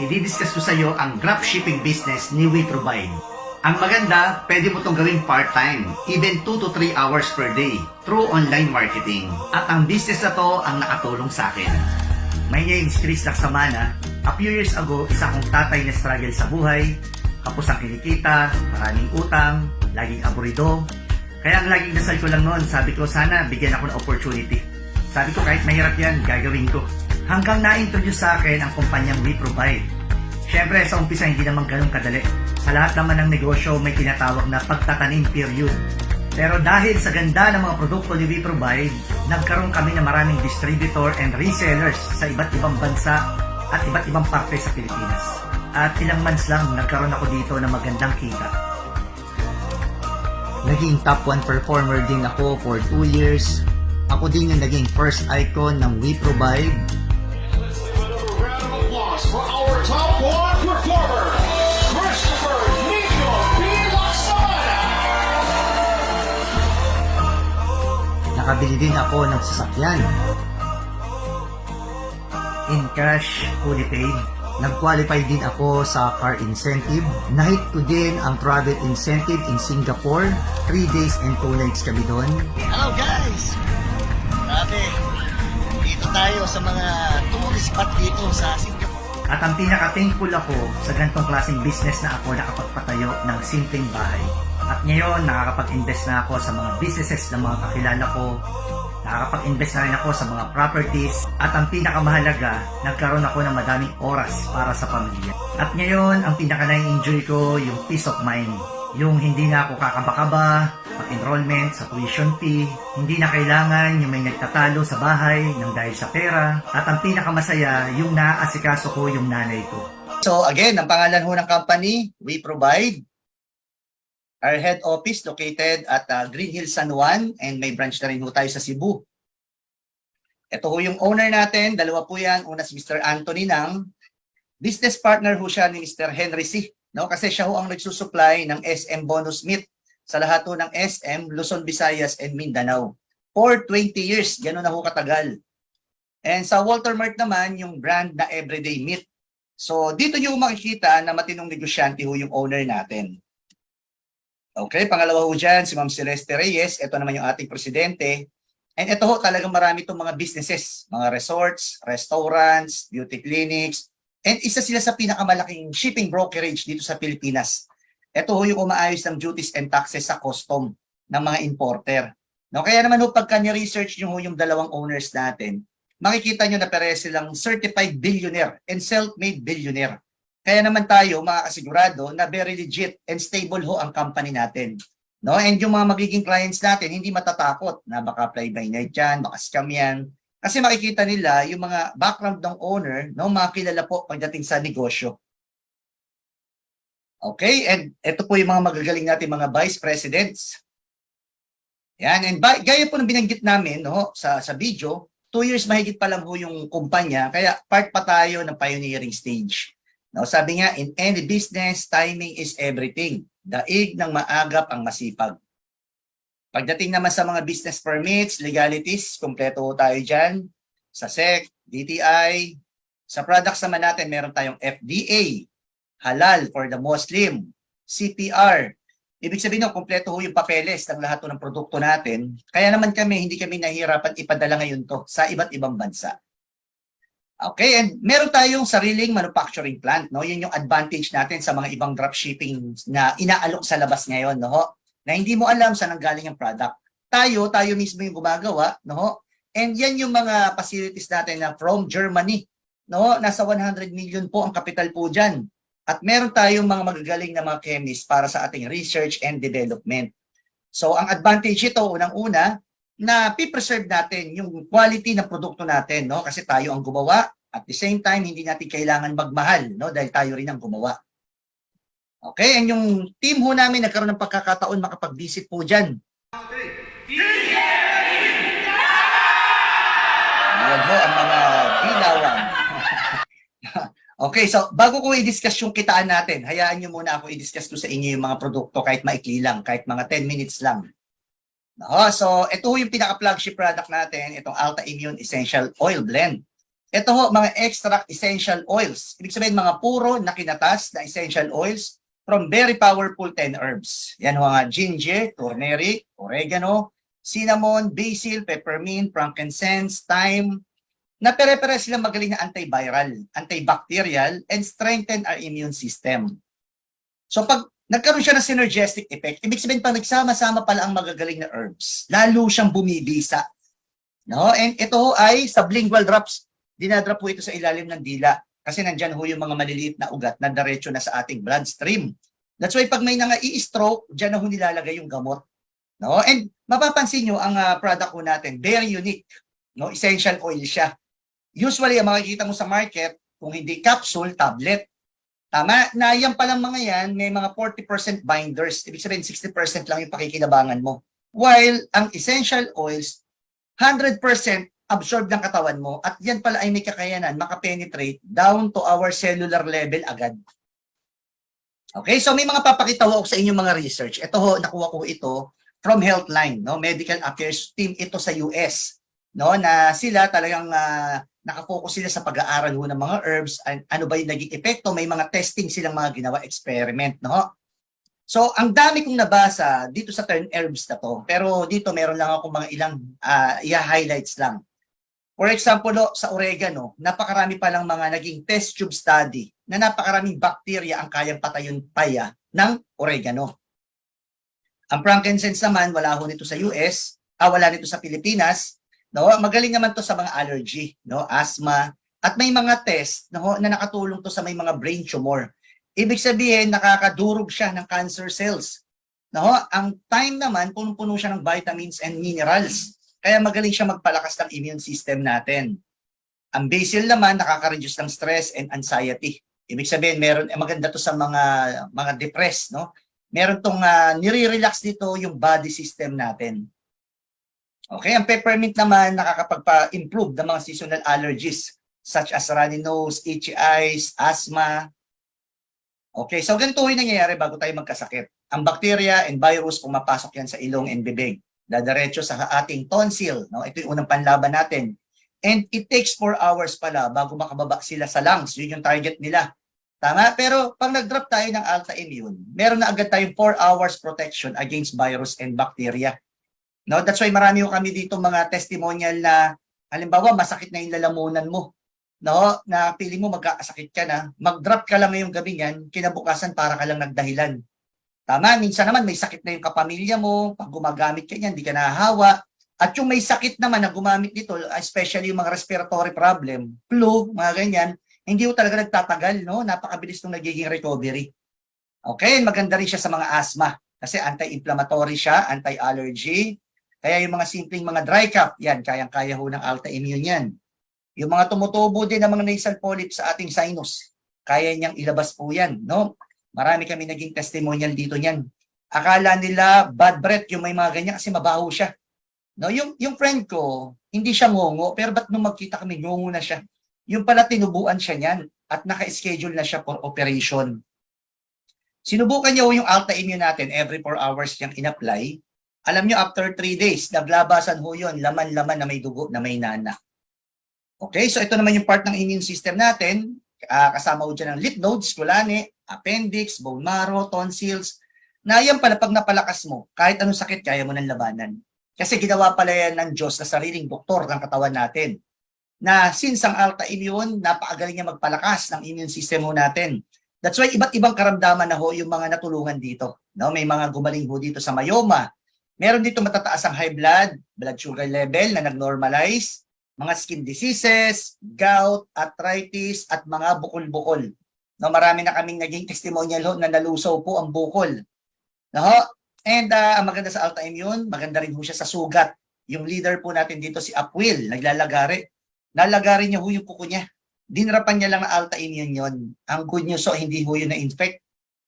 i-discuss ko sa iyo ang dropshipping business ni WeProvide. Ang maganda, pwede mo itong gawing part-time, even 2 to 3 hours per day, through online marketing. At ang business na to ang nakatulong sa akin. My name is Chris Laksamana. A few years ago, isa akong tatay na struggle sa buhay, kapos ang kinikita, maraming utang, laging aburido. Kaya ang laging dasal ko lang noon, sabi ko sana bigyan ako ng opportunity. Sabi ko kahit mahirap yan, gagawin ko. Hanggang na-introduce sa akin ang kumpanyang WeProvide. Siyempre sa umpisa hindi naman ganun kadali. Sa lahat naman ng negosyo may tinatawag na pagtatanim period. Pero dahil sa ganda ng mga produkto ni WeProvide, nagkaroon kami ng maraming distributor and resellers sa iba't ibang bansa at iba't ibang parte sa Pilipinas. At ilang months lang nagkaroon ako dito ng magandang kita. Naging top 1 performer din ako for 2 years. Ako din yung naging first icon ng WeProvide. For our top 1 performer, Christopher Nico P. Laksamana. Nakabili din ako ng sasakyan. In cash, fully paid. Nag-qualify din ako sa car incentive. Nahit ko din ang travel incentive in Singapore. 3 days and 2 nights kami doon. Hello guys! Grabe, dito tayo sa mga tourist spot dito sa Singapore. At ang pinaka-thankful ako sa ganitong klaseng business na ako nakapagpatayo ng simpleng bahay. At ngayon, nakakapag-invest na ako sa mga businesses ng mga kakilala ko. Nakakapag-invest na rin ako sa mga properties. At ang pinakamahalaga, nagkaroon ako ng madaming oras para sa pamilya. At ngayon, ang pinaka-na-enjoy ko, yung peace of mind. Yung hindi na ako kakaba-kaba, pag-enrollment sa tuition fee, hindi na kailangan yung may nagtatalo sa bahay ng dahil sa pera, at ang pinakamasaya, yung naaasikaso ko yung nanay ko. So again, ang pangalan ho ng company, WeProvide. Our head office located at Green Hills, San Juan, and may branch na rin ho tayo sa Cebu. Ito ho yung owner natin, dalawa po yan. Una si Mr. Anthony Nang. Business partner ho siya ni Mr. Henry C. No, kasi siya ho ang nagsusupply ng SM Bonus Meat sa lahat ho ng SM, Luzon, Visayas, and Mindanao. For 20 years, gano'n na ho katagal. And sa Walter Mart naman, yung brand na Everyday Meat. So, dito nyo makikita na matinong negosyante ho yung owner natin. Okay, pangalawa ho dyan, si Ma'am Celeste Reyes. Ito naman yung ating presidente. And ito ho, talagang marami itong mga businesses, mga resorts, restaurants, beauty clinics, and isa sila sa pinakamalaking shipping brokerage dito sa Pilipinas. Ito ho yung umaayos ng duties and taxes sa custom ng mga importer. No, kaya naman ho, pagka ni-research nyo ho yung dalawang owners natin, makikita nyo na pareho silang certified billionaire and self-made billionaire. Kaya naman tayo makakasigurado na very legit and stable ho ang company natin. No? And yung mga magiging clients natin, hindi matatakot na baka fly by night yan, baka scam yan. Kasi makikita nila yung mga background ng owner, no, mga kilala po pagdating sa negosyo. Okay, and ito po yung mga magagaling natin mga vice presidents. Yan, and gaya po ng binanggit namin no, sa video, 2 years mahigit pa lang po yung kumpanya, kaya part pa tayo ng pioneering stage. No, sabi nga, in any business, timing is everything. Daig ng maagap ang masipag. Pagdating naman sa mga business permits, legalities, kompleto tayo dyan. Sa SEC, DTI. Sa products naman natin, meron tayong FDA, halal for the Muslim, CPR. Ibig sabihin, kompleto ho yung papeles ng lahat ng produkto natin. Kaya naman hindi kami nahihirapan ipadala ngayon to sa iba't ibang bansa. Okay, and meron tayong sariling manufacturing plant. No? Yun yung advantage natin sa mga ibang dropshipping na inaalok sa labas ngayon. No? Na hindi mo alam saan ang galing ang product. Tayo mismo yung gumagawa, no? And yan yung mga facilities natin na from Germany, no? Nasa 100 million po ang capital po diyan. At meron tayong mga magagaling na mga chemists para sa ating research and development. So ang advantage ito unang-una na pipreserve natin yung quality ng produkto natin, no? Kasi tayo ang gumawa. At the same time, hindi natin kailangan magmahal, no? Dahil tayo rin ang gumawa. Okay, and yung team ho namin nagkaroon ng pagkakataon makapag-visit po dyan. Ayan ho ang mga bilawan. Okay, so bago ko i-discuss yung kitaan natin, hayaan nyo muna ako i-discuss ko sa inyo yung mga produkto kahit maikli lang, kahit mga 10 minutes lang. So ito yung pinaka-flagship product natin, itong Alta Immune Essential Oil Blend. Ito ho, mga extract essential oils. Ibig sabihin, mga puro na kinatas na essential oils from very powerful 10 herbs. Yan ho nga, ginger, turmeric, oregano, cinnamon, basil, peppermint, frankincense, thyme, na pere-pere silang magaling na antiviral, antibacterial, and strengthen our immune system. So pag nagkaroon siya ng synergistic effect, ibig sabihin pag nagsama-sama pala ang magagaling na herbs, lalo siyang bumibisa. No? And ito ay sublingual drops. Dinadrop po ito sa ilalim ng dila kasi nandyan ho yung mga maliliit na ugat na diretso na sa ating bloodstream. That's why pag may nanga-i-stroke, dyan na ho nilalagay yung gamot. No? And mapapansin nyo, ang product ko natin, very unique. No? Essential oil siya. Usually, ang makikita mo sa market, kung hindi capsule, tablet. Tama? Na yan palang mga yan, may mga 40% binders. Ibig sabihin, 60% lang yung pakikinabangan mo. While ang essential oils, 100% absorb ng katawan mo at yan pala ay may kakayanan makapenetrate down to our cellular level agad. Okay, so may mga papakita ko sa inyo mga research. Ito ho, nakuha ko ito from Healthline, no? Medical Affairs team ito sa US, no? Na sila talagang nakafocus sila sa pag-aaral ho ng mga herbs, ano ba yung naging epekto, may mga testing silang mga ginawa, experiment, no? So, ang dami kong nabasa dito sa term herbs na to, pero dito meron lang ako mga ilang i-highlights lang. For example, sa oregano, napakarami pa lang mga naging test tube study na napakaraming bacteria ang kayang patayon paya ng oregano. Ang frankincense naman, wala ho nito sa US, wala nito sa Pilipinas. No, magaling naman to sa mga allergy, no, asthma, at may mga test no, na nakatulong to sa may mga brain tumor. Ibig sabihin, nakakadurog siya ng cancer cells. No, ang thyme naman, punong-puno siya ng vitamins and minerals. Kaya magaling siya magpalakas ng immune system natin. Ang basil naman, nakaka-reduce ng stress and anxiety. Ibig sabihin, maganda to sa mga depressed, no? Meron tong nire-relax dito yung body system natin. Okay, ang peppermint naman nakakapagpa-improve ng mga seasonal allergies such as runny nose, itchy eyes, asthma. Okay, so ganito yung nangyayari bago tayo magkasakit. Ang bacteria and virus pumapasok yan sa ilong and bibig. Dadiretso sa ating tonsil. No? Ito yung unang panlaban natin. And it takes 4 hours pala bago makababa sila sa lungs. Yun yung target nila. Tama? Pero pag nag-drop tayo ng alta immune, meron na agad tayong 4 hours protection against virus and bacteria. No, that's why marami ko kami dito mga testimonial na halimbawa masakit na yung lalamunan mo. No, na feeling mo magkakasakit ka na, mag-drop ka lang ngayong gabi niyan, kinabukasan para ka lang nagdahilan. Tama, minsan naman may sakit na yung kapamilya mo, pag gumagamit ka niyan, hindi ka nahahawa. At yung may sakit naman na gumamit nito, especially yung mga respiratory problem, flu, mga ganyan, hindi ko talaga nagtatagal, no? Napakabilis nung nagiging recovery. Okay, maganda rin siya sa mga asthma kasi anti-inflammatory siya, anti-allergy. Kaya yung mga simpleng mga dry cough, yan, kayang-kaya ho ng alta immune yan. Yung mga tumutubo din ng mga nasal polyp sa ating sinus, kaya niyang ilabas po yan, no? Marami kami naging testimonial dito niyan. Akala nila bad breath yung may mga ganyan kasi mabaho siya. No, yung friend ko, hindi siya ngongo, pero ba't nung magkita kami, ngongo na siya. Yung pala tinubuan siya niyan at naka-schedule na siya for operation. Sinubukan niya yung alta immune natin, every 4 hours niyang in-apply. Alam niyo, after 3 days, naglabasan ho yun, laman-laman na may dugo, na may nana. Okay, so ito naman yung part ng immune system natin. Kasama ho dyan ng lymph nodes, kulani, appendix, bone marrow, tonsils, na yan pala pag napalakas mo, kahit anong sakit, kaya mo nang labanan. Kasi ginawa pala yan ng Diyos na sariling doktor ng katawan natin. Na since ang alta immune, napakagaling niya magpalakas ng immune system ho natin. That's why iba't ibang karamdaman na ho yung mga natulungan dito. No? May mga gumaling ho dito sa myoma. Meron dito matataas ang high blood sugar level na nag-normalize, mga skin diseases, gout, arthritis, at mga bukol-bukol. No, marami na kaming naging testimonial ho na nalusaw po ang bukol. No? And ang maganda sa alta immune, maganda rin ho siya sa sugat. Yung leader po natin dito si Upwill, naglalagari. Nalagari niya ho yung kuko niya. Dinrapan niya lang ang alta immune yon. Ang good news so hindi ho yun na-infect.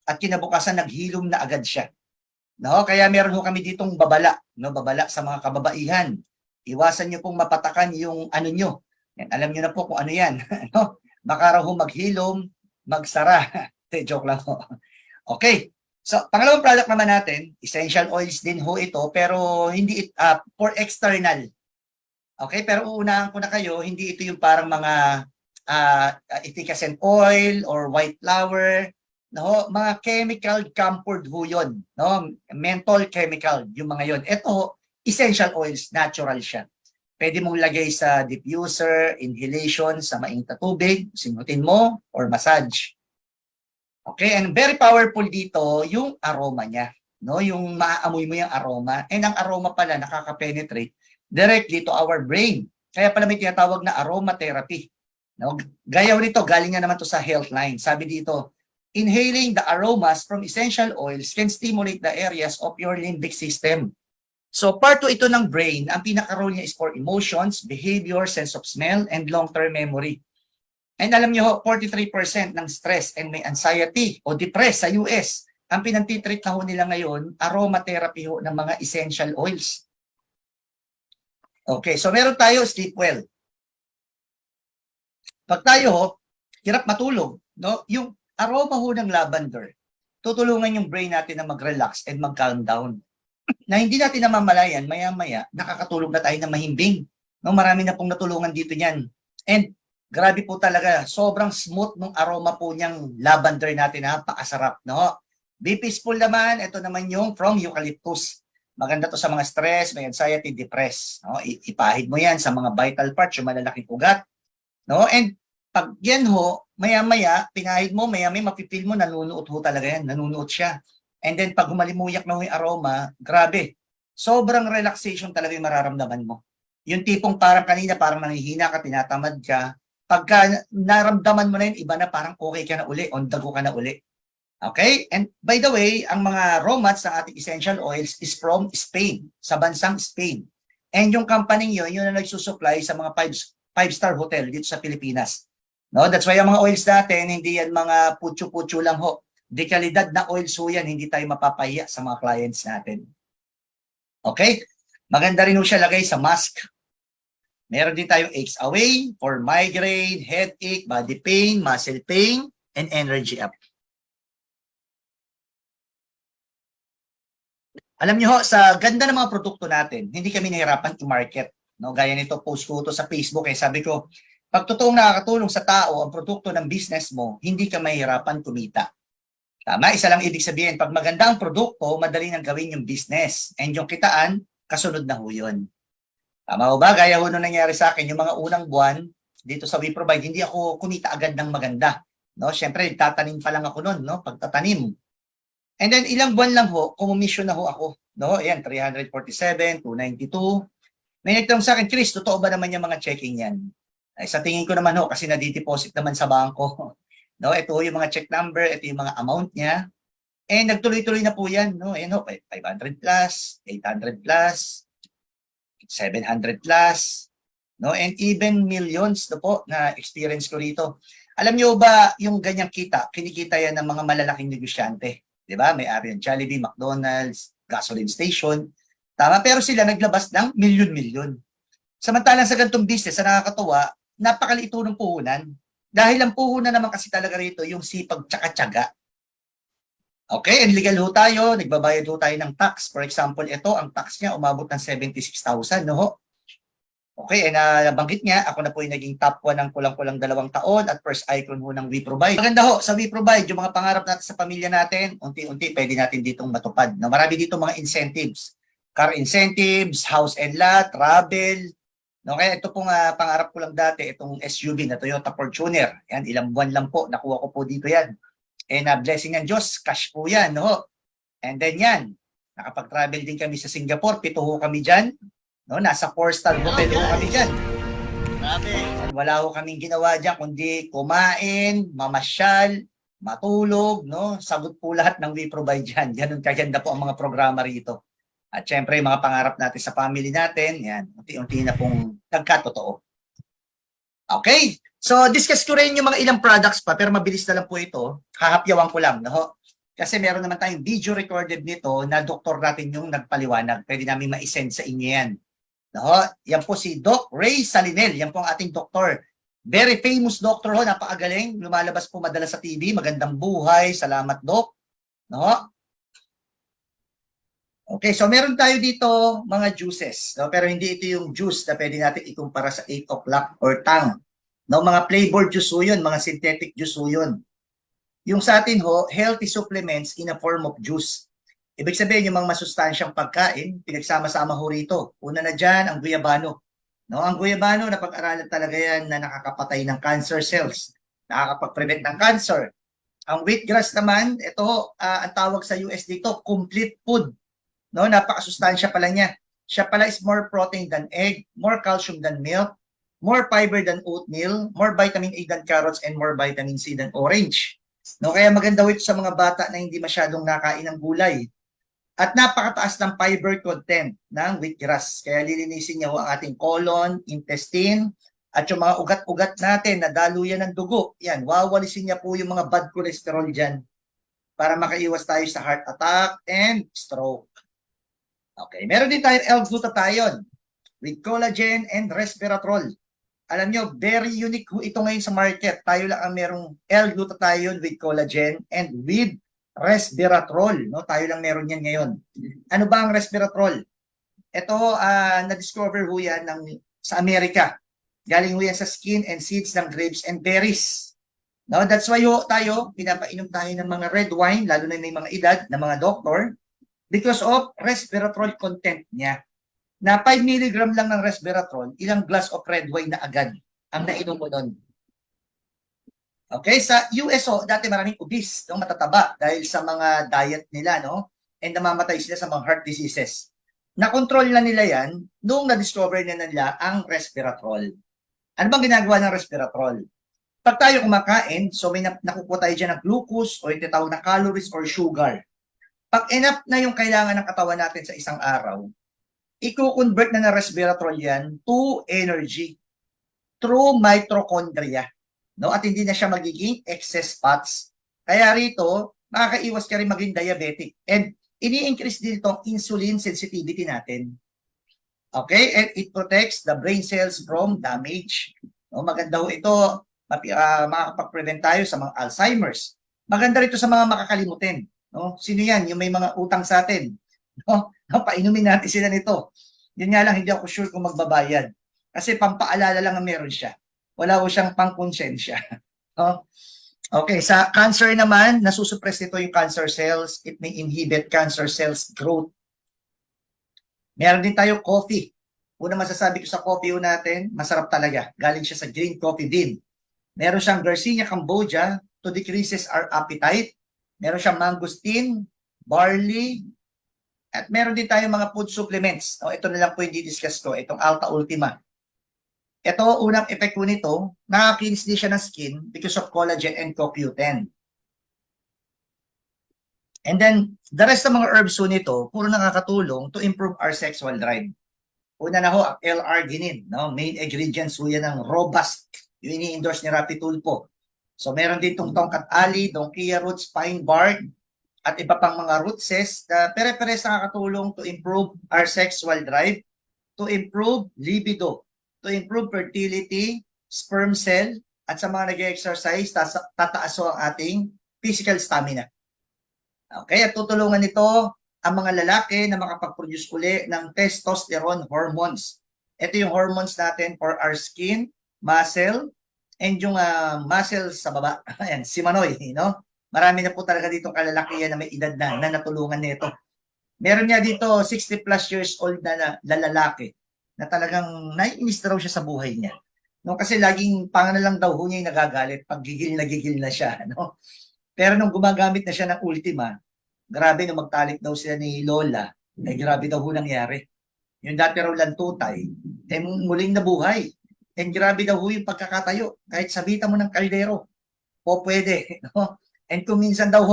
At kinabukasan naghilom na agad siya. No? Kaya meron ho kami ditong babala. No? Babala sa mga kababaihan. Iwasan niyo pong mapatakan yung ano nyo. Yan, alam niyo na po kung ano yan. No? Baka raw ho maghilom, magsara. Joke lang ho. Okay. So, pangalawang product naman natin, essential oils din ho ito, pero hindi for external. Okay, pero uunahan ko na kayo, hindi ito yung parang mga efficacent oil or white flour, no? Mga chemical camphor ho yun, no? Menthol chemical, yung mga yon. Ito, essential oils, natural siya. Pwede mong lagay sa diffuser, inhalation, sa mainit na tubig, sinutin mo, or massage. Okay, and very powerful dito yung aroma niya, no? Yung maaamoy mo yung aroma. And ang aroma pala nakaka-penetrate directly to our brain. Kaya pala may tinatawag na aromatherapy. No? Gaya nito, galing nga naman to sa Healthline. Sabi dito, inhaling the aromas from essential oils can stimulate the areas of your limbic system. So part 2 ito ng brain, ang pinaka-role niya is for emotions, behavior, sense of smell, and long-term memory. And alam niyo, 43% ng stress and may anxiety o depressed sa US, ang pinantitreat na ho nila ngayon, aromatherapy ho ng mga essential oils. Okay, so meron tayo sleep well. Pag tayo ho, hirap matulog, no? Yung aroma ho ng lavender, tutulungan yung brain natin na mag-relax and mag-calm down. Na hindi natin namamalayan, maya-maya, nakakatulog na tayo na mahimbing. No, marami na pong natulungan dito niyan. And grabe po talaga, sobrang smooth ng aroma po niyang lavender natin, napakasarap, no? Be peaceful naman, ito naman yung from eucalyptus. Maganda to sa mga stress, may anxiety, depressed, no? Ipahid mo yan sa mga vital parts, yung malalaking ugat, no? And pag yan ho, maya-maya, pinahid mo, maya-maya mapipil mo, nanunuot ho talaga yan, nanunuot siya. And then pag humalimuyak na ho yung aroma, grabe, sobrang relaxation talaga yung mararamdaman mo. Yung tipong parang kanina, parang nanghihina ka, tinatamad ka, pagka naramdaman mo na yun, iba na parang okay ka na uli, on the go ka na uli. Okay? And by the way, ang mga aromats ng ating essential oils is from Spain, sa bansang Spain. And yung company yun, yun na nagsusupply sa mga five-star hotel dito sa Pilipinas. No, that's why ang mga oils natin, hindi yan mga putyo-putyo lang ho. De kalidad na oils ho yan, hindi tayo mapapahiya sa mga clients natin. Okay? Maganda rin ho siya lagay sa mask. Meron din tayong aches away for migraine, headache, body pain, muscle pain, and energy up. Alam niyo ho, sa ganda ng mga produkto natin, hindi kami nahirapan i-market. No? Gaya nito, post ko to sa Facebook. Sabi ko, pag totoong nakakatulong sa tao ang produkto ng business mo, hindi ka mahirapan kumita. Tama, isa lang ibig sabihin, pag maganda ang produkto, madali nang gawin yung business. And yung kitaan, kasunod na ho yun. Tama ho ba? Gaya ho nung nangyari sa akin, yung mga unang buwan, dito sa WeProvide, hindi ako kumita agad ng maganda. No? Siyempre, tatanim pa lang ako nun, no? Pagtatanim. And then, ilang buwan lang ho, kumomisyon na ho ako. No? Ayan, 347, 292. May nagtanong sa akin, Chris, totoo ba naman yung mga checking yan? Ay, sa tingin ko naman ho, kasi nadideposit naman sa bangko. No, ito yung mga check number, ito yung mga amount niya. And nagtuloy-tuloy na po yan, no? Ayan ho, 500 plus, 800 plus, 700 plus, no? And even millions na po na experience ko rito. Alam niyo ba yung ganyang kita, kinikita yan ng mga malalaking negosyante, 'di ba? May ari ng Jollibee, McDonald's, gasoline station. Tama, pero sila naglabas ng milyon-milyon. Samantalang sa ganitong business, sa nakakatuwa, napakaliit ng puhunan. Dahil ang puhunan naman kasi talaga rito yung sipag tsaka-tsaga. Okay, and legal ho tayo, nagbabayad ho tayo ng tax. For example, ito, ang tax niya umabot ng 76,000, no ho? Okay, and nabanggit niya, ako na po yung naging top 1 ng kulang-kulang 2 taon at first icon ho ng WeProvide. Maganda ho, sa WeProvide, yung mga pangarap natin sa pamilya natin, unti-unti pwede natin ditong matupad. No, marami dito mga incentives. Car incentives, house and lot, travel. No, kaya ito pong pangarap ko lang dati, itong SUV na Toyota Fortuner. Yan, ilang buwan lang po, nakuha ko po dito yan. And blessing ng Diyos, cash po yan. No? And then yan, nakapag-travel din kami sa Singapore, 7 ho kami dyan. No? Nasa 4-star hotel ho kami dyan. Grabe. Wala ho kaming ginawa dyan, kundi kumain, mamasyal, matulog. No? Sagot po lahat ng WeProvide dyan. Ganun kaganda po ang mga programa rito. At syempre, mga pangarap natin sa family natin, yan, unti-unti na pong nagkatotoo. Okay, so discuss ko rin yung mga ilang products pa, pero mabilis na lang po ito. Hahapyawan ko lang, no? Kasi meron naman tayong video recorded nito na doktor natin yung nagpaliwanag. Pwede namin ma-send sa inyo yan. No? Yan po si Doc Ray Salinel, yan po ang ating doktor. Very famous doctor ho, napakagaling. Lumalabas po madalas sa TV, magandang buhay. Salamat, Doc. No? Okay, so meron tayo dito mga juices, no? Pero hindi ito yung juice na pwede natin ikumpara sa 8 o'clock or tang. No, mga flavored juice ho yun, mga synthetic juice ho yun. Yung sa atin ho, healthy supplements in a form of juice. Ibig sabihin yung mga masustansyang pagkain, pinagsama-sama ho rito. Una na dyan, ang guyabano. No, ang guyabano, napag-aralan talaga yan na nakakapatay ng cancer cells, nakakapag-prevent ng cancer. Ang wheatgrass naman, ito ang tawag sa US dito, complete food. No, napakasustansya pala niya. Siya pala is more protein than egg, more calcium than milk, more fiber than oatmeal, more vitamin A than carrots, and more vitamin C than orange. No, kaya maganda ito sa mga bata na hindi masyadong nakain ng gulay. At napakataas ng fiber content ng wheatgrass. Kaya lilinisin niya ang ating colon, intestine, at yung mga ugat-ugat natin na daluyan ng dugo. Yan, wawalisin niya po yung mga bad cholesterol dyan para makaiwas tayo sa heart attack and stroke. Okay, meron din tayong L-glutathione with collagen and resveratrol. Alam nyo, very unique ito ngayon sa market. Tayo lang ang merong L-glutathione with collagen and with resveratrol. No? Tayo lang meron yan ngayon. Ano ba ang resveratrol? Ito, na-discover ho yan sa Amerika. Galing ho yan sa skin and seeds ng grapes and berries. No? That's why tayo, pinapainom tayo ng mga red wine, lalo na may mga edad na mga doktor, because of resveratrol content niya. Na 5 mg lang ng resveratrol, ilang glass of red wine na agad ang nainom mo doon. Okay, sa USO, dati maraming obese, no, matataba dahil sa mga diet nila, no? And namamatay sila sa mga heart diseases. Na-control na nila yan nung na-discover na nila ang resveratrol. Ano bang ginagawa ng resveratrol? Pag tayo kumakain, so may nakukuha tayo dyan ng glucose o yung tinatawag na calories or sugar. Pag enough na yung kailangan ng katawan natin sa isang araw, i-convert na resveratrol yan to energy through mitochondria. No? At hindi na siya magiging excess fats. Kaya rito, makakaiwas ka rin maging diabetic. And ini-increase din itong insulin sensitivity natin. Okay? And it protects the brain cells from damage. No? Maganda ho ito, makakapag-prevent tayo sa mga Alzheimer's. Maganda rito sa mga makakalimutin. No? Sino yan? Yung may mga utang sa atin. No? Painumin natin sila nito. Yun nga lang, hindi ako sure kung magbabayad. Kasi pampaalala lang ang meron siya. Wala ko siyang pangkonsensya. No? Okay, sa cancer naman, nasusupress nito yung cancer cells. It may inhibit cancer cells growth. Meron din tayo coffee. Una masasabi ko sa coffee natin, masarap talaga. Galing siya sa green coffee bean. Meron siyang Garcinia cambogia to decreases our appetite. Meron siyang mangosteen, barley, at meron din tayong mga food supplements. O, ito na lang po yung di-discuss ko, itong Alta Ultima. Ito, unang effect ko nito, nakakinis din siya ng skin because of collagen and CoQ10. And then, the rest ng mga herbs nito, puro nakakatulong to improve our sexual drive. Una na ho, ang L-arginine, no? Main ingredients ho yan ng robust. Yung ini-endorse ni Rapi Tulfo. So, meron din itong tongkat ali, donkia roots, pine bark, at iba pang mga rootses na pere-peres nakakatulong to improve our sexual drive, to improve libido, to improve fertility, sperm cell, at sa mga nag-exercise, tataas ang ating physical stamina. Okay, at tutulungan nito ang mga lalaki na makapag-produce uli ng testosterone hormones. Ito yung hormones natin for our skin, muscle, and yung muscle sa baba. Ayan, si Manoy, no? Marami na po talaga dito kalalakihan na may edad na natulungan nito. Meron niya dito 60 plus years old na lalaki na talagang naiinis na raw siya sa buhay niya. No, kasi laging pangana lang daw niya yung nagagalit pag gigil na siya, no? Pero nung gumagamit na siya ng Ultima, grabe nung magtalik daw sila ni Lola, ay grabe daw nangyari. Yung dati raw lantutay, muling nabuhay. And grabe daw yung pagkakatayo, kahit sabitan mo ng kaldero, o pwede, no? And kung minsan daw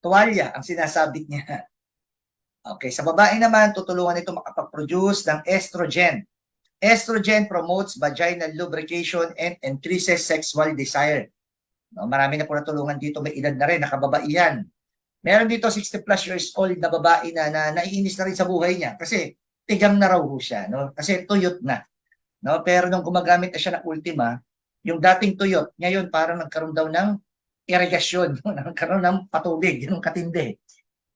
tuwalya ang sinasabit niya. Okay, sa babae naman, tutulungan ito makapag-produce ng estrogen. Estrogen promotes vaginal lubrication and increases sexual desire. No, marami na po natulungan dito, may edad na rin, nakababaihan. Meron dito 60 plus years old na babae na naiinis na rin sa buhay niya kasi tigang na raw siya, no? Kasi tuyot na. No? Pero nung gumagamit na siya ng Ultima, yung dating tuyot, ngayon parang nagkaroon daw ng irigasyon, nagkaroon ng patubig, yung katindi.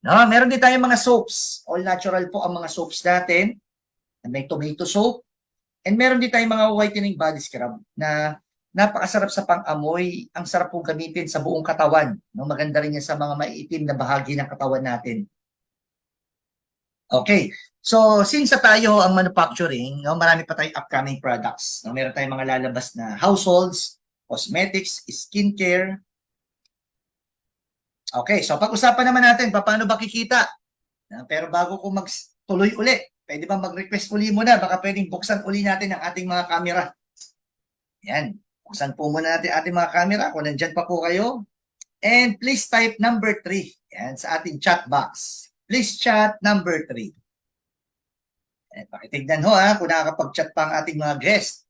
No, meron din tayong mga soaps. All natural po ang mga soaps natin. May tomato soap. And meron din tayong mga whitening body scrub na napakasarap sa pang-amoy. Ang sarap po gamitin sa buong katawan. No, maganda rin yan sa mga maiitim na bahagi ng katawan natin. Okay. So, since sa tayo ang manufacturing, no, marami pa tayong upcoming products. No, meron tayong mga lalabas na households, cosmetics, skincare. Okay, so pag-usapan naman natin, paano ba kikita? Pero bago ko magtuloy uli, pwede ba mag-request uli muna? Baka pwedeng buksan uli natin ang ating mga camera. Yan, buksan po muna natin ating mga camera kung nandyan pa po kayo. And please type number 3 yan, sa ating chat box. Please chat number 3. And pakitignan ho kung nakakapag-chat pa ang ating mga guest.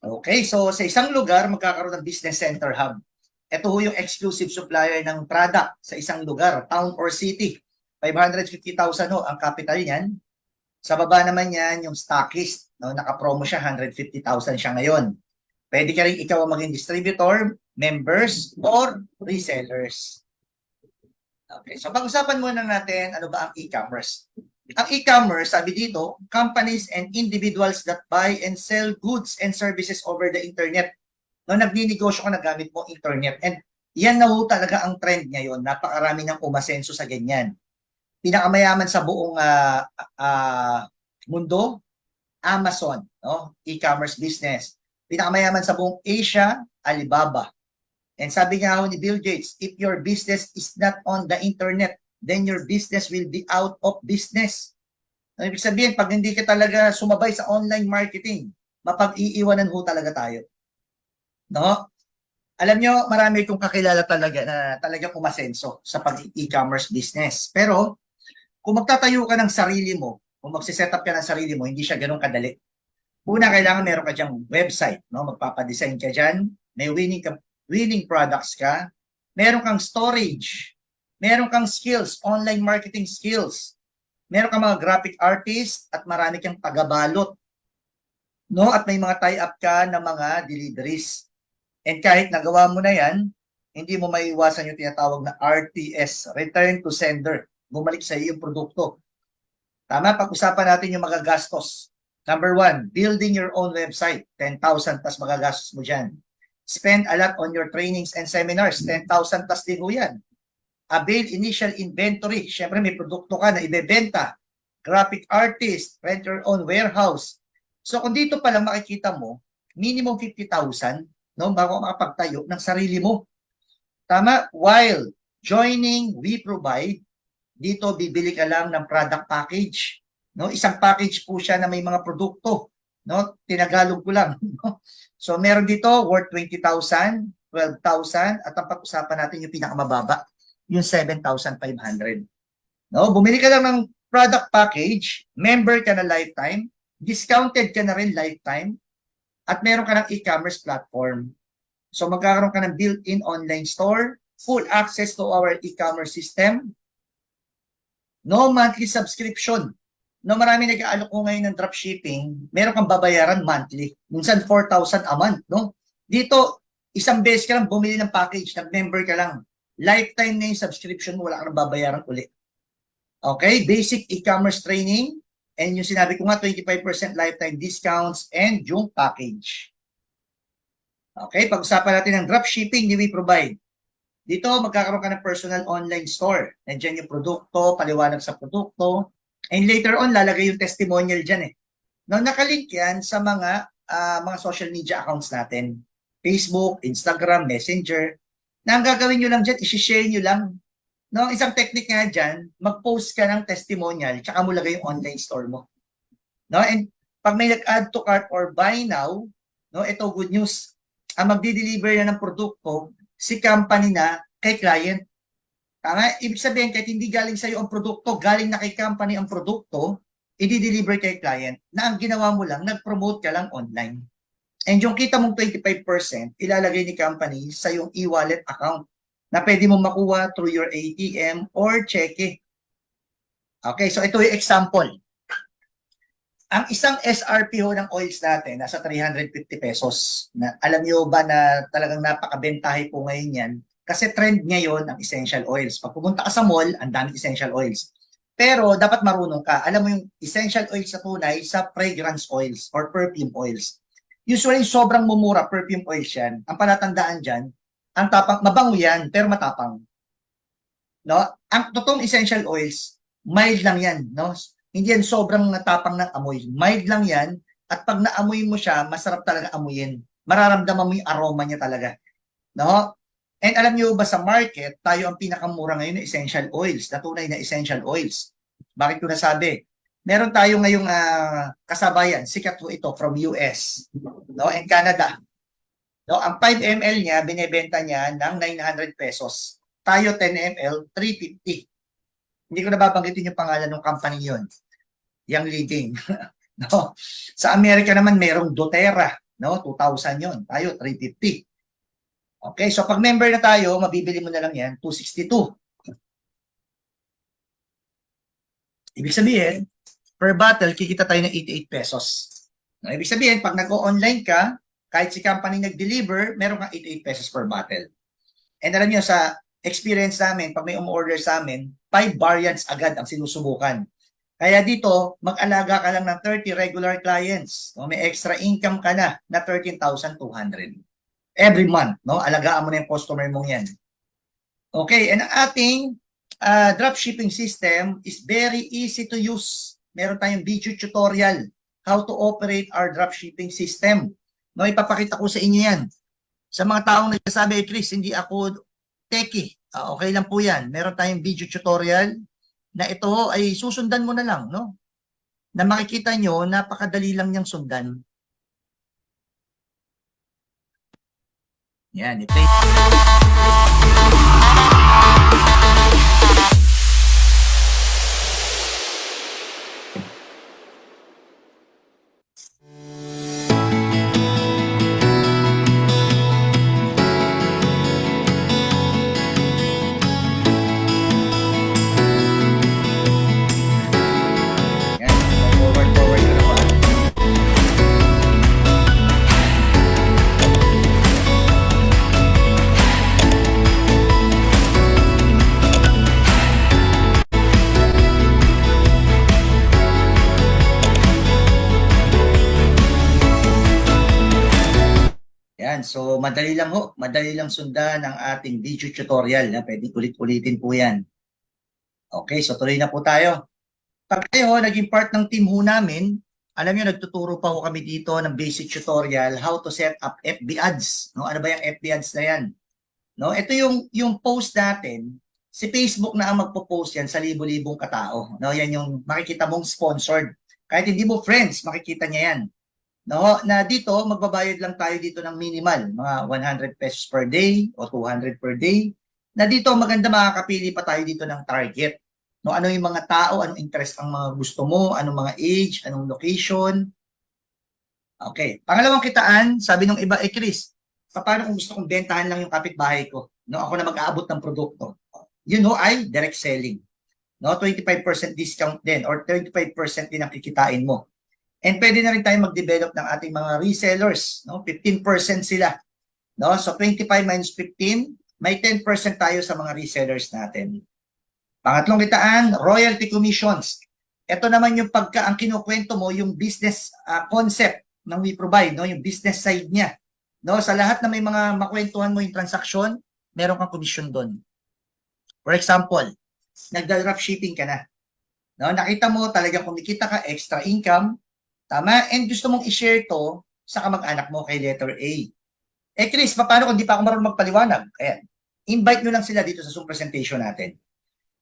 Okay, so sa isang lugar, magkakaroon ng business center hub. Ito ho yung exclusive supplier ng product sa isang lugar, town or city. 550,000 ho ang capital niyan. Sa baba naman yan, yung stockist. No, naka-promo siya, 150,000 siya ngayon. Pwede ka rin ikaw ang maging distributor, members, or resellers. Okay, so pag-usapan muna natin ano ba ang e-commerce. Ang e-commerce, sabi dito, companies and individuals that buy and sell goods and services over the internet. No, nagninegosyo ka na gamit mo internet. And yan na ho talaga ang trend ngayon. Napakarami ng umasenso sa ganyan. Pinakamayaman sa buong mundo, Amazon, no? E-commerce business. Pinakamayaman sa buong Asia, Alibaba. And sabi nga ho ni Bill Gates, if your business is not on the internet, then your business will be out of business. Ibig sabihin, pag hindi ka talaga sumabay sa online marketing, mapag-iiwanan ho talaga tayo. No? Alam nyo, marami kong kakilala talaga na talagang umasenso sa pag-e-commerce business. Pero, kung magtatayo ka ng sarili mo, kung magsiset up ka ng sarili mo, hindi siya ganun kadali. Una, kailangan meron ka dyang website. No? Magpapadesign ka dyan, may winning products ka, meron kang storage, meron kang skills, online marketing skills, meron kang mga graphic artist at marami kang tagabalot. No? At may mga tie-up ka na mga deliveries. And kahit nagawa mo na yan, hindi mo maiiwasan yung tinatawag na RTS, Return to Sender. Bumalik sa iyo yung produkto. Tama, pag-usapan natin yung magagastos. Number 1, building your own website. 10,000 plus magagastos mo dyan. Spend a lot on your trainings and seminars. 10,000 plus din ho yan. Avail initial inventory. Siyempre may produkto ka na ibebenta. Graphic artist, rent your own warehouse. So kung dito pa lang makikita mo, minimum 50,000 no, bago makapagtayo ng sarili mo. Tama? While joining We Provide, dito bibili ka lang ng product package. No? Isang package po siya na may mga produkto. No? Tinagalog ko lang. No? So meron dito worth 20,000, 12,000 at ang pag-usapan natin yung pinakamababa, yung 7,500. No? Bumili ka lang ng product package, member ka na lifetime, discounted ka na rin lifetime, at meron ka ng e-commerce platform. So magkakaroon ka ng built-in online store, full access to our e-commerce system, no monthly subscription. No, marami nag-aalok ko ngayon ng dropshipping, meron kang babayaran monthly. Minsan 4,000 a month, no? Dito, isang beses ka lang bumili ng package, nag-member ka lang. Lifetime na yung subscription mo, wala ka nang babayaran ulit. Okay, basic e-commerce training, and yung sinabi ko nga, 25% lifetime discounts, and yung package. Okay, pag-usapan natin ng dropshipping ni We Provide. Dito, magkakaroon ka ng personal online store. Nandiyan yung produkto, paliwanag sa produkto, and later on, lalagay yung testimonial dyan eh. No, nakalink yan sa mga social media accounts natin. Facebook, Instagram, Messenger. Na ang gagawin nyo lang dyan, isi-share nyo lang. No, isang technique nga dyan, mag-post ka ng testimonial, tsaka mo lagay yung online store mo. No, and pag may nag-add to cart or buy now, no, ito good news. Ang magdi-deliver na ng produkto, si company na kay client. Tama? Ibig sabihin, kahit hindi galing sa'yo ang produkto, galing na kay company ang produkto, i-deliver kay client, na ang ginawa mo lang, nag-promote ka lang online. And yung kita mong 25%, ilalagay ni company sa yung e-wallet account na pwede mong makuha through your ATM or cheque. Okay, so ito yung example. Ang isang SRP ho ng oils natin, nasa 350 pesos. Na, alam nyo ba na talagang napakabentahe po ngayon yan? Kasi trend ngayon ang essential oils. Pag pumunta ka sa mall, ang daming essential oils. Pero dapat marunong ka. Alam mo yung essential oils sa tunay sa fragrance oils or perfume oils. Usually, sobrang mumura perfume oils yan. Ang palatandaan dyan, ang tapang, mabango yan, pero matapang. No? Ang totoong essential oils, mild lang yan. No? Hindi yan sobrang natapang ng amoy. Mild lang yan. At pag naamoy mo siya, masarap talaga amuyin. Mararamdaman mo yung aroma niya talaga. No? And alam niyo ba sa market, tayo ang pinakamura ngayon na essential oils, na tunay na essential oils. Bakit ko nasabi? Meron tayo ngayong kasabayan, sikat po ito from US, no, and Canada. No, ang 5 ml niya, binebenta niya ng 900 pesos. Tayo 10 ml, 350. Hindi ko nababanggitin yung pangalan ng company yon. Yang leading. No? Sa Amerika naman merong doTERRA, no, 2,000 yon. Tayo 350. Okay, so pag member na tayo, mabibili mo na lang yan, 262. Ibig sabihin, per bottle, kikita tayo ng 88 pesos. No, ibig sabihin, pag nag-o-online ka, kahit si company nag-deliver, meron kang 88 pesos per bottle. And alam niyo, sa experience namin, pag may umorder sa amin, 5 variants agad ang sinusubukan. Kaya dito, mag-alaga ka lang ng 30 regular clients. No, may extra income ka na 13,200. Every month, no? Alagaan mo na yung customer mong yan. Okay, and ang ating dropshipping system is very easy to use. Meron tayong video tutorial how to operate our dropshipping system. No, ipapakita ko sa inyo yan. Sa mga taong nagsasabi, Chris, hindi ako techie. Okay lang po yan. Meron tayong video tutorial na ito ay susundan mo na lang, no? Na makikita nyo, napakadali lang niyang sundan. Yan, i-play. Yan, forward ko na pa. Yan, so madali lang ho, madali lang sundan ang ating video tutorial. Na pwede ulit-ulitin po yan. Okay, so tuloy na po tayo. Pag kayo naging part ng team ho namin, alam niyo nagtuturo pa ho kami dito ng basic tutorial how to set up FB ads. No, ano ba yung FB ads na yan? No, ito yung post natin. Si Facebook na ang magpo-post yan sa libo-libong katao. No, yan yung makikita mong sponsored. Kahit hindi mo friends, makikita niya yan. No, na dito magbabayad lang tayo dito ng minimal, mga 100 pesos per day o 200 per day. Na dito maganda makakapili pa tayo dito ng target. No, ano yung mga tao, anong interest ang mga gusto mo, anong mga age, anong location. Okay, pangalawang kitaan, sabi nung iba, Chris, paano kung gusto kong bentahan lang yung kapitbahay ko? No, ako na mag-aabot ng produkto. You know, ay direct selling. No, 25% discount din or 35% din ang kikitain mo. And pwede na rin tayo mag-develop ng ating mga resellers, no? 15% sila. No? So 25 minus 15, may 10% tayo sa mga resellers natin. Pangatlong kitaan, royalty commissions. Ito naman yung ang kinukwento mo, yung business concept ng We Provide, no? Yung business side niya. No? Sa lahat na may mga makwentuhan mo yung transaction, meron kang commission doon. For example, nagda-dropshipping ka na. No? Nakita mo talagang kumikita ka, extra income, tama? And gusto mong i-share to sa kamag-anak mo kay letter A. Chris, paano kung di pa ako marunong magpaliwanag? Ayan. Invite nyo lang sila dito sa Zoom presentation natin.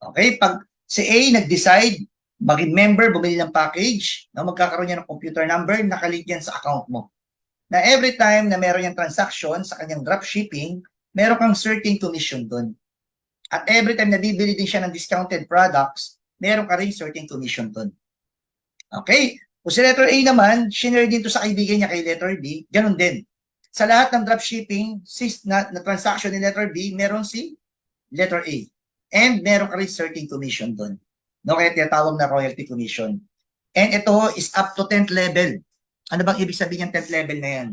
Okay? Pag si A nag-decide, maging member, bumili ng package, na magkakaroon niya ng computer number, nakalink yan sa account mo. Na every time na meron yung transaction sa kanyang dropshipping, meron kang certain commission doon. At every time na bibili din siya ng discounted products, meron ka rin certain commission doon. Okay? Kung si letter A naman, shinare din to sa kaibigan niya kay letter B, ganun din. Sa lahat ng dropshipping na transaction ni letter B, meron si letter A. And meron ka rin certain commission doon. No, kaya tinatawag na royalty commission. And ito is up to 10th level. Ano bang ibig sabihin ng 10th level na yan?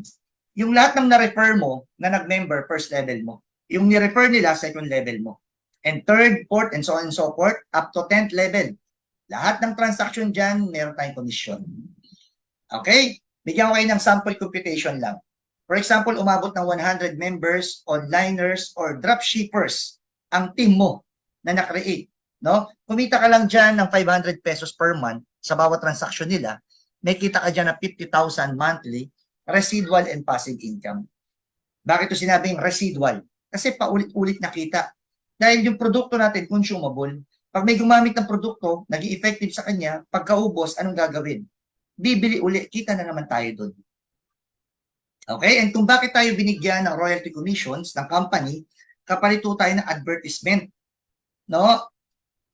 Yung lahat ng na-refer mo na nag-member, first level mo. Yung ni-refer nila, second level mo. And third, fourth, and so on and so forth, up to 10th level. Lahat ng transaction dyan, meron tayong commission. Okay? Bigyan ko kayo ng sample computation lang. For example, umabot ng 100 members, onliners, or dropshippers ang team mo na na-create. No? Kumita ka lang dyan ng 500 pesos per month sa bawat transaction nila, may kita ka dyan ng 50,000 monthly, residual and passive income. Bakit ito sinabing residual? Kasi paulit-ulit na kita. Dahil yung produkto natin, consumable, pag may gumamit ng produkto, naging effective sa kanya, pagkaubos, anong gagawin? Bibili uli, kita na naman tayo doon. Okay? And kung bakit tayo binigyan ng royalty commissions ng company, kapalito tayo ng advertisement. No?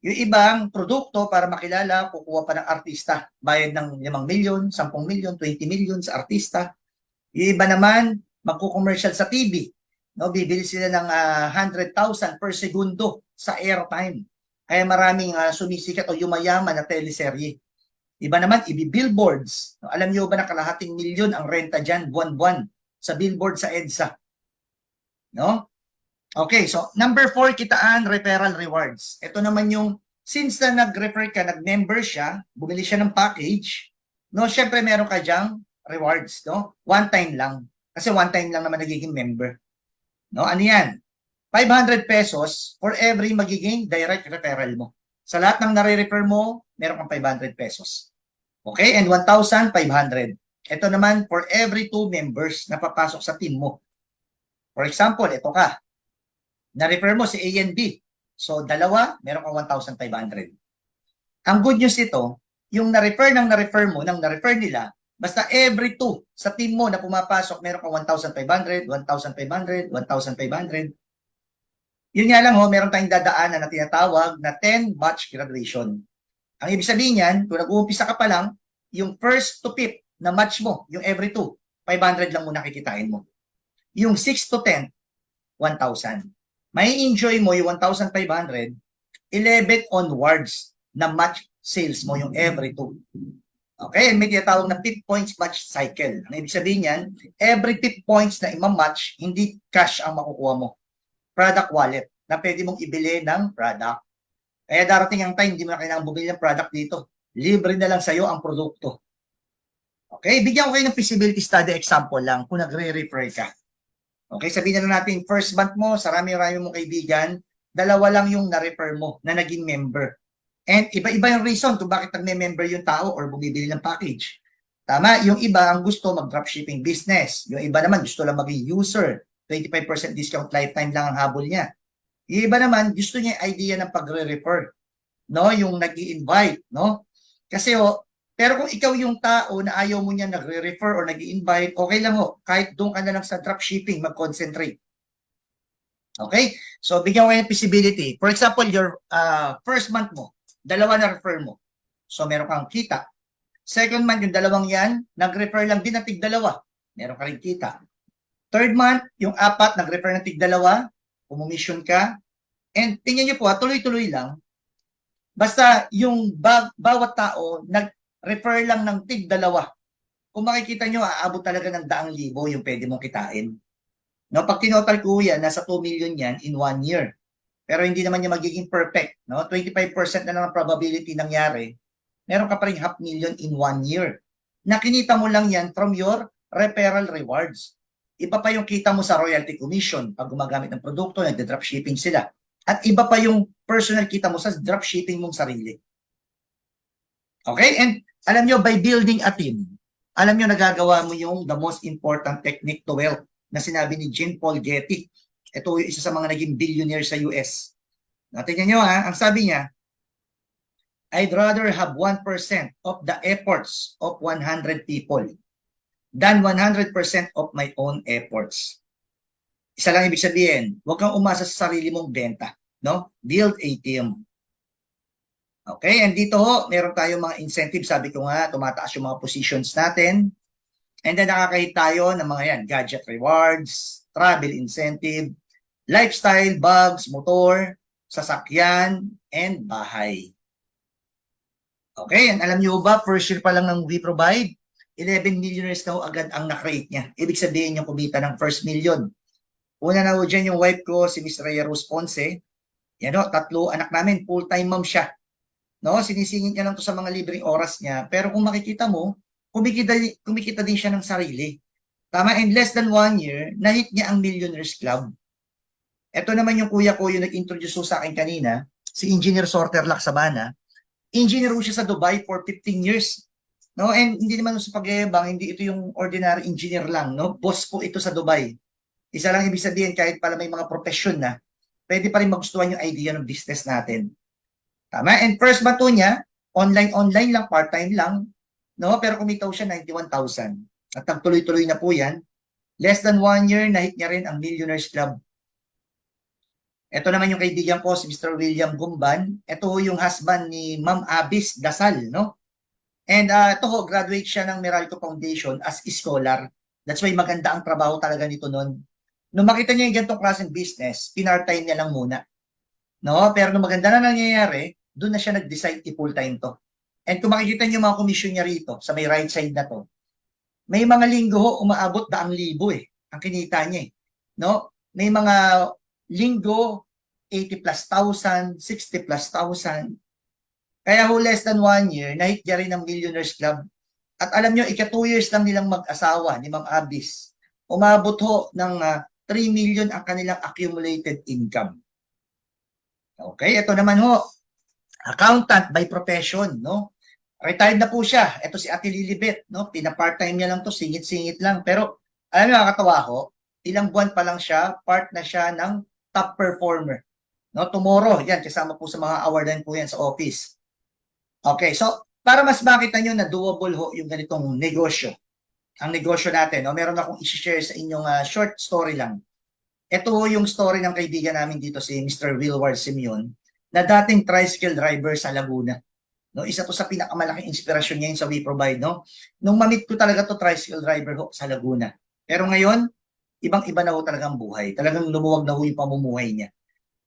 Yung ibang produkto para makilala, kukuha pa ng artista. Bayad ng 5 million, 10 million, 20 million sa artista. Yung iba naman, magko-commercial sa TV. No? Bibili sila ng 100,000 per segundo sa airtime. Kaya maraming sumisikat o yumayaman na teleserye. Iba naman, billboards. No, alam niyo ba na kalahating milyon ang renta dyan, buwan-buwan, sa billboard sa EDSA? No? Okay, so number 4, kitaan, referral rewards. Ito naman yung, since na nag-refer ka, nag-member siya, bumili siya ng package, no, syempre meron ka dyang rewards, no? One time lang. Kasi one time lang naman nagiging member. No, ano yan? 500 pesos for every magiging direct referral mo. Sa lahat ng nare-refer mo, meron kang 500 pesos. Okay? And 1,500. Ito naman for every 2 members na papasok sa team mo. For example, ito ka. Na-refer mo si A and B. So, dalawa, meron kang 1,500. Ang good news ito, yung na-refer mo, ng na-refer nila, basta every 2 sa team mo na pumapasok, meron kang 1,500, 1,500, 1,500. Yun nga lang meron tayong dadaanan na tinatawag na 10 batch graduation. Ang ibig sabihin yan, kung nag-uumpisa ka pa lang, yung first to 5th na match mo, yung every 2, 500 lang muna kikitain mo. Yung 6 to 10, 1,000. May enjoy mo yung 1,500, 11 onwards na match sales mo yung every 2. Okay, may tinatawag na 5 points match cycle. Ang ibig sabihin yan, every 5 points na ima-match, hindi cash ang makukuha mo. Product wallet na pwede mong ibili ng product. Kaya darating ang time, hindi mo na kailangan bumili ng product dito. Libre na lang sa'yo ang produkto. Okay, bigyan ko kayo ng feasibility study example lang kung nagre-refer ka. Okay, sabihin na natin, first month mo, sa rami-rami mong kaibigan, 2 lang yung na-refer mo na naging member. And iba-iba yung reason kung bakit nag-member yung tao or bumibili ng package. Tama, yung iba ang gusto mag-dropshipping business. Yung iba naman gusto lang maging user. 25% discount lifetime lang ang habol niya. Yung iba naman, gusto niya yung idea ng pagre-refer. No? Yung nag-i-invite. No? Kasi pero kung ikaw yung tao na ayaw mo niya nagre-refer or nag-i-invite, okay lang kahit doon ka na lang sa dropshipping, mag-concentrate. Okay? So, bigyan ko kayo ng feasibility. For example, your first month mo, 2 na refer mo. So, meron kang kita. Second month, yung 2 yan, nag-refer lang din na tig-2. Meron ka rin kita. Third month, yung 4, nag-refer ng tig-2, umumission ka. And tingnan nyo po, tuloy-tuloy lang. Basta yung bawat tao, nag-refer lang ng tig-2. Kung makikita nyo, aabot talaga ng 100,000 yung pwede mong kitain. No, pag tinotal ko yan, nasa 2 million yan in 1 year. Pero hindi naman niya magiging perfect. No? 25% na lang ang probability nangyari. Meron ka pa rin 500,000 in 1 year. Nakinita mo lang yan from your referral rewards. Iba pa yung kita mo sa royalty commission pag gumagamit ng produkto, nagde-dropshipping sila. At iba pa yung personal kita mo sa dropshipping mong sarili. Okay? And alam nyo, by building a team, alam nyo, nagagawa mo yung the most important technique to wealth na sinabi ni Jean Paul Getty. Ito yung isa sa mga naging billionaire sa US. Tingnan nyo ang sabi niya, I'd rather have 1% of the efforts of 100 people than 100% of my own efforts. Isa lang ibig sabihin, huwag kang umasa sa sarili mong benta. No? Build a team. Okay, and dito meron tayong mga incentives. Sabi ko nga, tumataas yung mga positions natin. And then nakakahit tayo ng mga yan, gadget rewards, travel incentive, lifestyle, bags, motor, sasakyan, and bahay. Okay, and alam niyo ba, first year pa lang ng We Provide, 11 millionaires na agad ang na-create niya. Ibig sabihin yung kumita ng first million. Una na ho dyan yung wife ko, si Miss Rhea Rose Ponce. Yan o, 3 anak namin, full-time mom siya. No, sinisingit niya lang to sa mga libreng oras niya. Pero kung makikita mo, kumikita din siya ng sarili. Tama, in less than 1 year, na-hit niya ang Millionaires Club. Ito naman yung kuya ko, yung nag-introduce sa akin kanina, si Engineer Sorter Laksabana. Engineer ho siya sa Dubai for 15 years. No, and hindi naman sa pagyayabang, hindi ito yung ordinary engineer lang, no? Boss po ito sa Dubai. Isa lang ibig sabihin, kahit pala may mga profesyon na, pwede pa rin magustuhan yung idea ng business natin. Tama? And first bato niya, online lang, part-time lang, no? Pero kumitaw siya 91,000. At nagtuloy-tuloy na po yan. Less than 1 year, na-hit niya rin ang Millionaires Club. Ito naman yung kaibigan ko, si Mr. William Gumban. Ito yung husband ni Ma'am Abis Dasal, no? And ito ho, graduate siya ng Meralco Foundation as scholar. That's why maganda ang trabaho talaga nito noon. Nung makita niya yung ganitong klaseng business, pinart-time niya lang muna. No? Pero nung maganda na nangyayari, doon na siya nag-decide i-full-time to. And kung makikita niyo mga commission niya rito, sa may right side na to, may mga linggo ho, umaabot 100,000 ang kinita niya. No? May mga linggo, 80,000+, 60,000+. Kaya ho, less than 1 year, na-hit niya rin ang Millionaires Club. At alam nyo, 2 years lang nilang mag-asawa ni Ma'am Abis. Umabot ho ng 3 million ang kanilang accumulated income. Okay, ito naman ho, accountant by profession, no? Retired na po siya. Ito si Ate Lilibet, no? Pina-part-time niya lang to, singit-singit lang. Pero, alam nyo, nakakatawa ho, ilang buwan pa lang siya, part na siya ng top performer. No, tomorrow, yan, kasama po sa mga awardan po yan sa office. Okay, so para mas makita nyo na doable ho yung ganitong negosyo. Ang negosyo natin, no? Meron akong i-share sa inyong short story lang. Ito ho yung story ng kaibigan namin dito si Mr. Wilward Simeon na dating tricycle driver sa Laguna. No, isa to sa pinakamalaking inspirasyon niya sa We Provide, no? Nung ma-meet ko talaga to tricycle driver ho sa Laguna. Pero ngayon, ibang-iba na ho talagang buhay. Talagang lumuwag na ho yung pamumuhay niya.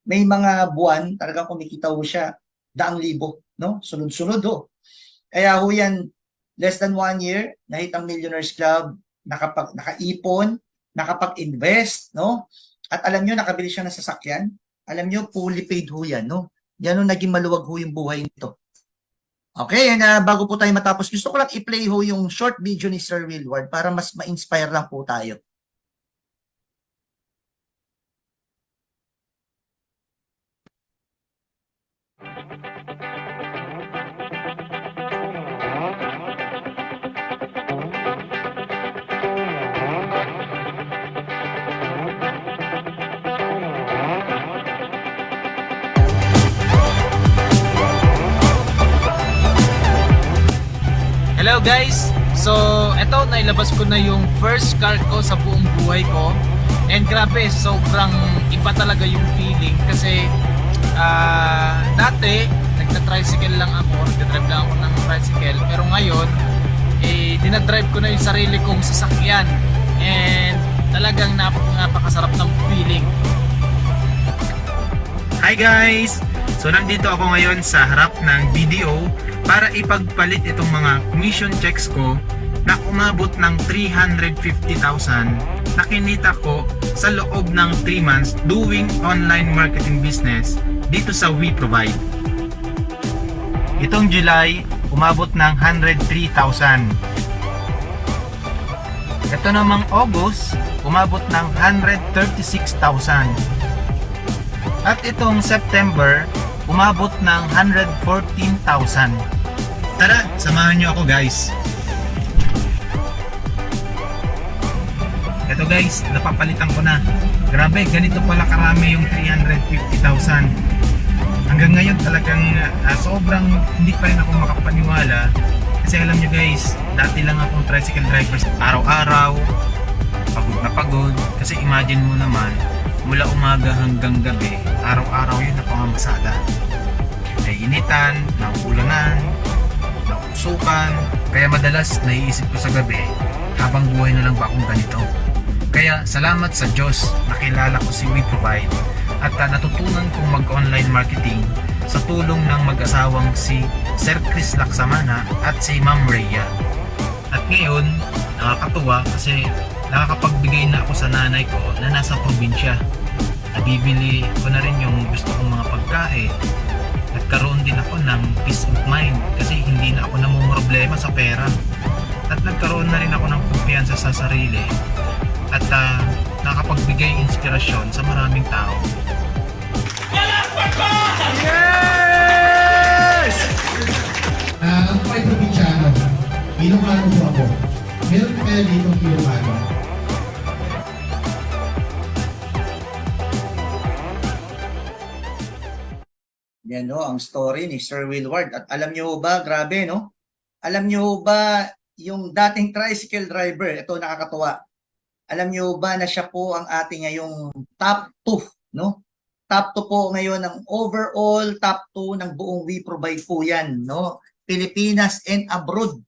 May mga buwan, talagang kumikita ho siya 100,000, no? Sunod-sunod ho. Kaya ho yan, less than 1 year, na-hit ang Millionaires Club, nakaipon, nakapag-invest, no? At alam nyo, nakabili siya ng sasakyan. Alam nyo, fully paid ho yan, no? Yan ho, naging maluwag ho yung buhay nito. Okay, and bago po tayo matapos, gusto ko lang i-play ho yung short video ni Sir Wilward para mas ma-inspire lang po tayo. Hello guys! So, eto, nailabas ko na yung first car ko sa buong buhay ko. And grabe, sobrang iba talaga yung feeling kasi dati, nagta-tricycle lang ako, nagta-drive lang ako ng tricycle. Pero ngayon, dinadrive ko na yung sarili kong sasakyan. And talagang napakasarap ng feeling. Hi guys! So nandito ako ngayon sa harap ng BDO para ipagpalit itong mga commission checks ko na umabot ng 350,000 na kinita ko sa loob ng 3 months doing online marketing business dito sa We Provide. Itong July, umabot ng 103,000. Ito namang August, umabot ng 136,000. At itong September, umabot ng 114,000. Tara, samahan nyo ako guys. Ito guys, napapalitan ko na. Grabe, ganito pala karami yung 350,000. Hanggang ngayon talagang sobrang hindi pa rin ako makapaniwala. Kasi alam nyo guys, dati lang akong tricycle driver. Araw-araw, pagod na pagod. Kasi imagine mo naman, mula umaga hanggang gabi, araw-araw yun na pamamasada. Nainitan, naugulanan, nausukan. Kaya madalas naiisip ko sa gabi, habang buhay na lang ba akong ganito? Kaya salamat sa Diyos, nakilala ko si We Provide at natutunan kong mag-online marketing sa tulong ng mag-asawang si Sir Chris Laksamana at si Ma'am Rhea. At ngayon, nakakatuwa kasi nakakapagbigay na ako sa nanay ko na nasa probinsya. Nabibili ko na rin yung gusto kong mga pagkain. Nagkaroon din ako ng peace of mind kasi hindi na ako namumroblema sa pera. At nagkaroon na rin ako ng kumpiyansa sa sarili at nakapagbigay inspirasyon sa maraming tao. Ako ay probinsyano. Ilocano po ako. Meron kaya dito ang Ilocano. Yan no, ang story ni Sir Willward. At alam niyo ba, grabe no? Alam niyo ba yung dating tricycle driver, ito nakakatuwa. Alam niyo ba na siya po ang ating ngayong top 2, no? Top 2 po ngayon ng overall top 2 ng buong We Provide po yan, no? Pilipinas and abroad.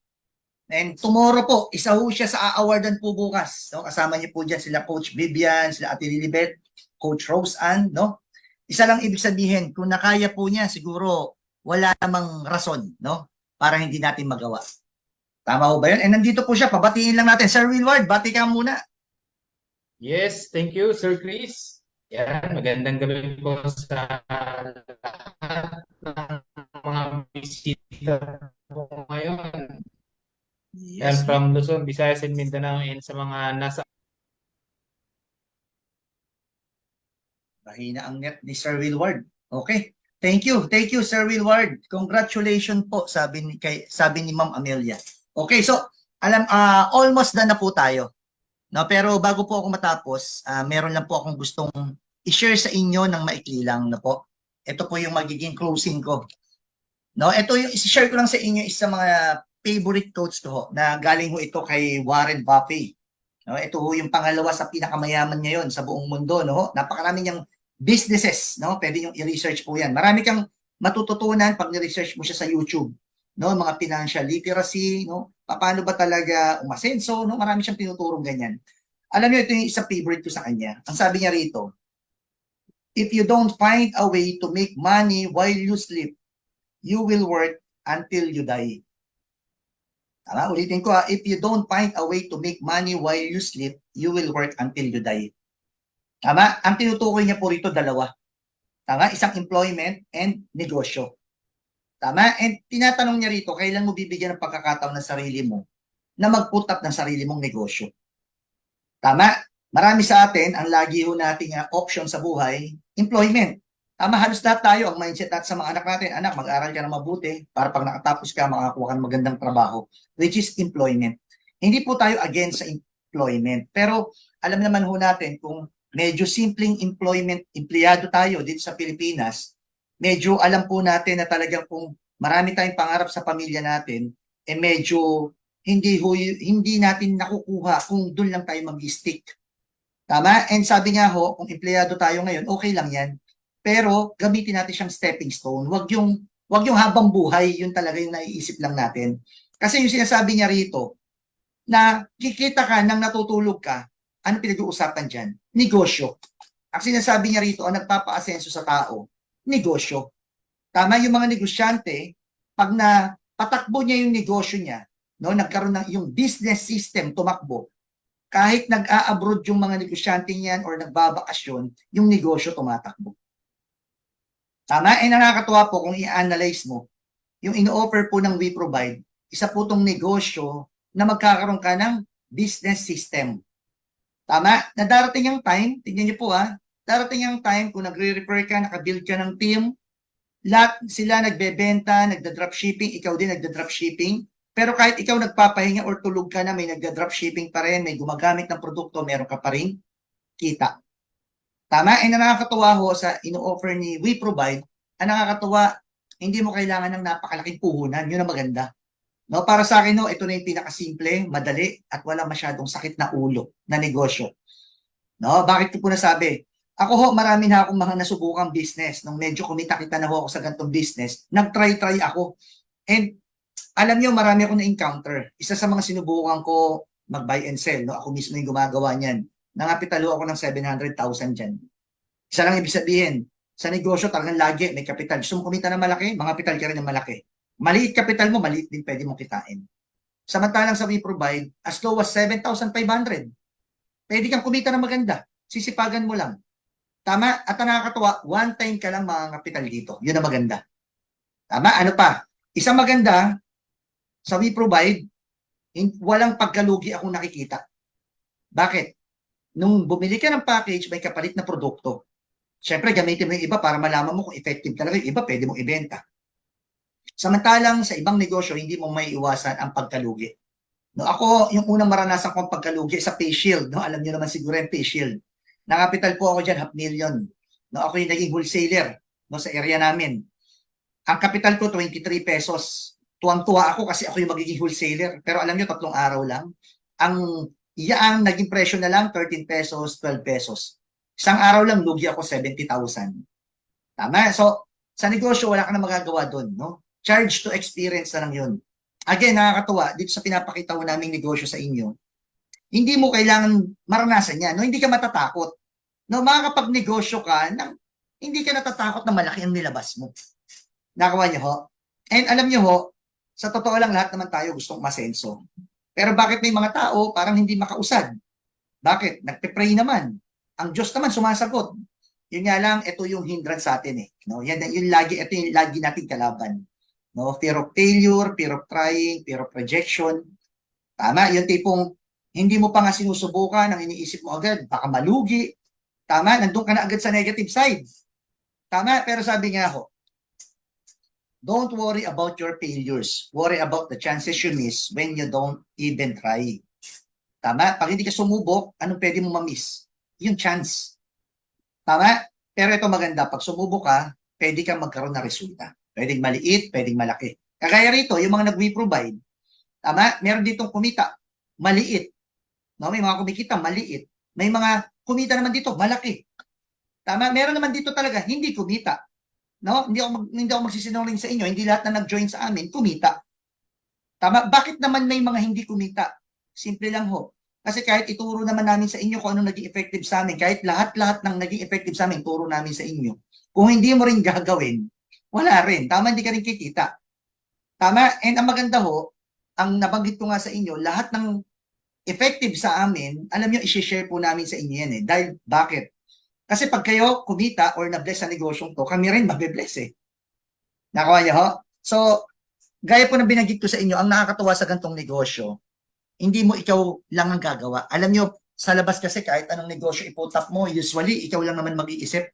And tomorrow po, isa ho siya sa a-awardan po bukas. No? Kasama niyo po dyan sila Coach Vivian, sila Ate Lilibet, Coach Rose Ann, no? Isa lang ibig sabihin, kung nakaya po niya, siguro wala namang rason, no? Para hindi natin magawa. Tama ho ba yun? And nandito po siya, pabatiin lang natin. Sir Willward, bati ka muna. Yes, thank you Sir Chris. Yan, magandang gabi po sa lahat ng mga bisita po ngayon. Yan Yes. from Luzon, Visayas and Mindanao and sa mga nasa Mahina ang net ni Sir Willward. Okay. Thank you. Thank you, Sir Willward. Congratulations po, sabi ni Ma'am Amelia. Okay, so almost done na po tayo. No, pero bago po ako matapos, meron lang po akong gustong i-share sa inyo ng maikli lang na po. Ito po yung magiging closing ko. No, ito yung i-share ko lang sa inyo isa mga favorite quotes ko ho, na galing ho ito kay Warren Buffett. No, ito ho yung pangalawa sa pinakamayaman ngayon sa buong mundo, no? Napakarami niyang businesses, no? Pwede yung i-research po 'yan. Marami kang matututunan pag ni-research mo siya sa YouTube, no? Mga financial literacy, no? Paano ba talaga umasenso, no? Marami siyang tinuturong ganyan. Alam niyo ito yung isa favorite ko sa kanya. Ang sabi niya rito, if you don't find a way to make money while you sleep, you will work until you die. Tama, ulitin ko if you don't find a way to make money while you sleep, you will work until you die. Tama, ang tinutukoy niya po rito dalawa. Tama, isang employment and negosyo. Tama, and tinatanong niya rito, kailan mo bibigyan ng pagkakataon ng sarili mo na mag-put up ng sarili mong negosyo. Tama, marami sa atin, ang lagi ho nating option sa buhay, employment. Tama, halos lahat tayo, ang mindset natin sa mga anak natin, anak, mag-aral ka na mabuti para pag nakatapos ka, makakuha ka ng magandang trabaho, which is employment. Hindi po tayo against sa employment, pero alam naman ho natin kung medyo simpleng employment, empleyado tayo dito sa Pilipinas, medyo alam po natin na talagang kung marami tayong pangarap sa pamilya natin, medyo hindi natin nakukuha kung doon lang tayo mag-stick. Tama? And sabi nga ho, kung empleyado tayo ngayon, okay lang yan. Pero gamitin natin siyang stepping stone. Wag yung habang buhay, yun talaga yung naiisip lang natin. Kasi yung sinasabi niya rito, na kikita ka nang natutulog ka, ano pinag-uusapan dyan? Negosyo. Ang sinasabi niya rito, ang nagpapa-asenso sa tao, negosyo. Tama, yung mga negosyante, pag patakbo niya yung negosyo niya, no, nagkaroon ng yung business system tumakbo, kahit nag-a-abroad yung mga negosyante niyan or nagbabakasyon, yung negosyo tumatakbo. Tama? Eh nakakatuwa po kung i-analyze mo, yung ino-offer po ng We Provide, isa po itong negosyo na magkakaroon ka ng business system. Tama? Na darating yung time, tingnan niyo po darating yung time kung nagre-refer ka, nakabuild ka ng team, lahat sila nagbebenta, nagda-dropshipping, ikaw din nagda-dropshipping, pero kahit ikaw nagpapahinga or tulog ka na, may nagda-dropshipping pa rin, may gumagamit ng produkto, meron ka pa rin kita. Tama? Eh nakakatuwa ho sa ino-offer ni We Provide, ang nakakatuwa, hindi mo kailangan ng napakalaking puhunan, yun ang maganda. No, para sa akin ito na yung pinakasimple, madali at wala masyadong sakit na ulo na negosyo. No, bakit ko po nasabi? Ako ho, marami na akong mga nasubukang business. Nung medyo kumita-kita na ho ako sa ganitong business, nag-try ako. And alam niyo, marami akong na-encounter. Isa sa mga sinubukan ko, mag-buy and sell. No? Ako mismo yung gumagawa niyan. Nangapitalo ako ng 700,000 dyan. Isa lang ibig sabihin, sa negosyo talagang lagi may kapital. Gusto mo kumita ng malaki, mga kapital ka rin ng malaki. Maliit kapital mo, maliit din pwede mong kitain. Samantalang sa We Provide, as low as 7,500. Pwede kang kumita ng maganda. Sisipagan mo lang. Tama? At ang nakakatuwa, one time ka lang mga kapital dito. Yun ang maganda. Tama? Ano pa? Isang maganda, sa We Provide, walang pagkalugi akong nakikita. Bakit? Nung bumili ka ng package, may kapalit na produkto. Siyempre, gamitin mo yung iba para malaman mo kung effective talaga. Yung iba, pwede mong ibenta. Samantalang sa ibang negosyo, hindi mo may iwasan ang pagkalugi. No, ako, yung unang maranasan kong pagkalugi sa face shield, no, alam niyo naman siguro yung face shield. Nakapital po ako dyan, $500,000. No, ako yung naging wholesaler, no, sa area namin. Ang kapital ko, 23 pesos. Tuwang-tuwa ako kasi ako yung magiging wholesaler. Pero alam niyo, 3 araw lang. Ang naging presyo na lang, 13 pesos, 12 pesos. Isang araw lang, lugi ako 70,000. Tama? So, sa negosyo, wala ka na magagawa doon, no? Charge to experience na lang yun. Again, nakakatuwa, dito sa pinapakita ko naming negosyo sa inyo, hindi mo kailangan maranasan yan, no? Hindi ka matatakot. No, makakapagnegosyo ka nang hindi ka natatakot na malaki ang nilabas mo. Nakawa niyo ho? And alam niyo ho, sa totoo lang lahat naman tayo gustong masenso. Pero bakit may mga tao parang hindi makausad? Bakit? Nagpe-pray naman. Ang Diyos naman sumasagot. Yun nga lang, ito yung hindrance sa atin eh. No? Ito yung lagi natin kalaban. No? Fear of failure, fear of trying, fear of rejection. Tama? Yung tipong hindi mo pa nga sinusubukan, ang iniisip mo agad, baka malugi. Tama? Nandun ka na agad sa negative side. Tama? Pero sabi nga ho, don't worry about your failures. Worry about the chances you miss when you don't even try. Tama? Pag hindi ka sumubok, anong pwede mo ma-miss? Yung chance. Tama? Pero ito maganda, pag sumubok ka, pwede kang magkaroon ng resulta. Pwedeng maliit, pwedeng malaki. Kagaya rito, yung mga nag-we provide, tama? Meron ditong kumita, maliit. No? May mga kumikita, maliit. May mga kumita naman dito, malaki. Tama? Meron naman dito talaga, hindi kumita. No? Hindi ako magsisinungaling sa inyo, hindi lahat na nag-join sa amin, kumita. Tama? Bakit naman may mga hindi kumita? Simple lang ho. Kasi kahit ituro naman namin sa inyo kung anong naging effective sa amin, kahit lahat-lahat ng naging effective sa amin, turo namin sa inyo. Kung hindi mo rin gagawin, wala rin. Tama, hindi ka rin kikita. Tama? And ang maganda ho, ang nabanggit ko nga sa inyo, lahat ng effective sa amin, alam nyo, isi-share po namin sa inyo yan eh. Dahil, bakit? Kasi pag kayo kumita or na-bless sa negosyong to, kami rin mabibless eh. Nakawa niyo ho? So, gaya po na binanggit ko sa inyo, ang nakakatuwa sa gantong negosyo, hindi mo ikaw lang ang gagawa. Alam nyo, sa labas kasi kahit anong negosyo iputap mo, usually, ikaw lang naman mag-iisip.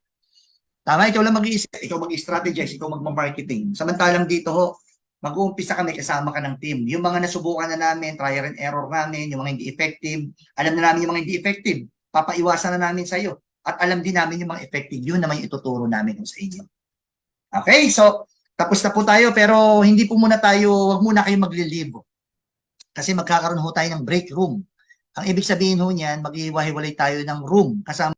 Tama, ikaw lang mag-iisip, ikaw mag-strategize, ikaw mag-marketing. Samantalang dito ho, mag-uumpisa kami kasama ka ng team. Yung mga nasubukan na namin, trial and error namin, yung mga hindi effective, alam na namin yung mga hindi effective, papaiwasan na namin sa iyo. At alam din namin yung mga effective, yun naman yung ituturo namin sa inyo. Okay, so tapos na po tayo pero hindi po muna tayo, wag muna kayo maglilibo. Kasi magkakaroon ho tayo ng break room. Ang ibig sabihin ho niyan, mag-iwahiwalay tayo ng room kasama